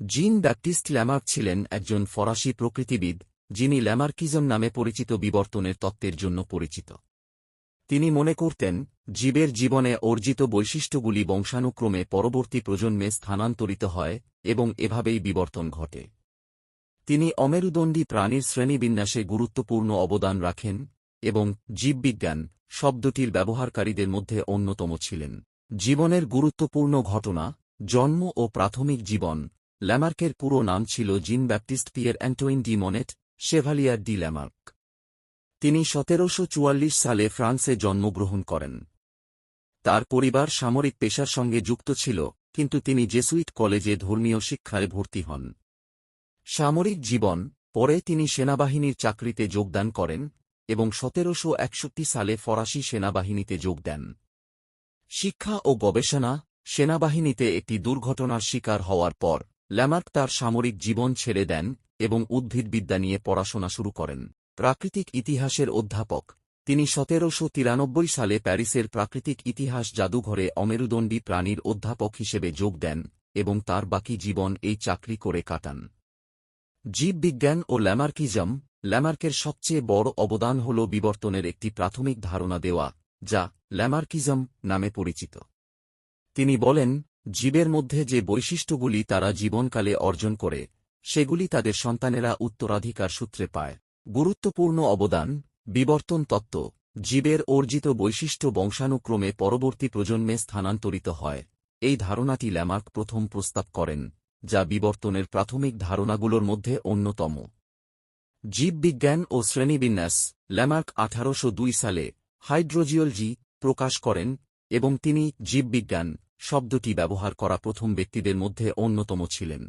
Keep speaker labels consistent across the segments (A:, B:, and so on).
A: জিন Baptist Lamarck ছিলেন একজন ফরাসি প্রকৃতিবিদ, যিনি ল্যামার্কিজম নামে পরিচিত বিবর্তনের তত্ত্বের জন্য পরিচিত। তিনি মনে করতেন, জীবের জীবনে অর্জিত বৈশিষ্ট্যগুলি বংশানুক্রমে পরবর্তী প্রজন্মে স্থানান্তরিত হয় এবং এভাবেই বিবর্তন ঘটে। তিনি অমেরুদণ্ডী প্রাণীর শ্রেণীবিন্যাসে গুরুত্বপূর্ণ অবদান রাখেন এবং জীববিজ্ঞান শব্দটির ব্যবহারকারীদের মধ্যে অন্যতম ছিলেন। জীবনের গুরুত্বপূর্ণ ঘটনা, জন্ম ও প্রাথমিক জীবন। ল্যামার্কের পুরো নাম ছিল জিন Baptist Pierre Antoine D Monet Chevalier D Lamarck. তিনি ১৭৪৪ সালে ফ্রান্সে জন্মগ্রহণ করেন। তার পরিবার সামরিক পেশার সঙ্গে যুক্ত ছিল, কিন্তু তিনি জেসুইট কলেজে ধর্মীয় শিক্ষায় ভর্তি হন। সামরিক জীবন পরে তিনি সেনাবাহিনীর চাকরিতে যোগদান করেন এবং ১৭৬১ সালে ফরাসি সেনাবাহিনীতে যোগ দেন। শিক্ষা ও গবেষণা। সেনাবাহিনীতে একটি দুর্ঘটনার শিকার হওয়ার পর ল্যামার্ক তার সামরিক জীবন ছেড়ে দেন এবং উদ্ভিদবিদ্যা নিয়ে পড়াশোনা শুরু করেন। প্রাকৃতিক ইতিহাসের অধ্যাপক। তিনি ১৭৯৩ সালে প্যারিসের প্রাকৃতিক ইতিহাস জাদুঘরে অমেরুদণ্ডী প্রাণীর অধ্যাপক হিসেবে যোগ দেন এবং তার বাকি জীবন এই চাকরি করে কাটান। জীববিজ্ঞান ও ল্যামার্কিজম। ল্যামার্কের সবচেয়ে বড় অবদান হল বিবর্তনের একটি প্রাথমিক ধারণা দেওয়া, যা ল্যামার্কিজম নামে পরিচিত। তিনি বলেন, জীবের মধ্যে যে বৈশিষ্ট্যগুলি তারা জীবনকালে অর্জন করে, সেগুলি তাদের সন্তানেরা উত্তরাধিকার সূত্রে পায়। গুরুত্বপূর্ণ অবদান। বিবর্তন তত্ত্ব। জীবের অর্জিত বৈশিষ্ট্য বংশানুক্রমে পরবর্তী প্রজন্মে স্থানান্তরিত হয়। এই ধারণাটি ল্যামার্ক প্রথম প্রস্তাব করেন, যা বিবর্তনের প্রাথমিক ধারণাগুলোর মধ্যে অন্যতম। জীববিজ্ঞান ও শ্রেণীবিন্যাস। ল্যামার্ক ১৮০২ সালে হাইড্রোজিওলজি প্রকাশ করেন এবং তিনি জীববিজ্ঞান শব্দটি ব্যবহার করা প্রথম ব্যক্তিদের মধ্যে অন্যতম ছিলেন।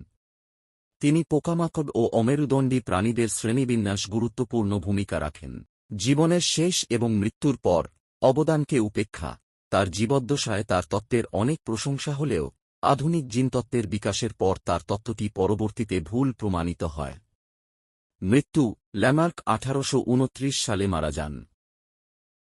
A: তিনি পোকামাকড় ও অমেরুদণ্ডী প্রাণীদের শ্রেণীবিন্যাস গুরুত্বপূর্ণ ভূমিকা রাখেন। জীবনের শেষ এবং মৃত্যুর পর অবদানকে উপেক্ষা। তার জীবদ্দশায় তার তত্ত্বের অনেক প্রশংসা হলেও আধুনিক জিনতত্ত্বের বিকাশের পর তার তত্ত্বটি পরবর্তীতে ভুল প্রমাণিত হয়। মৃত্যু। ল্যামার্ক ১৮২৯ সালে মারা যান।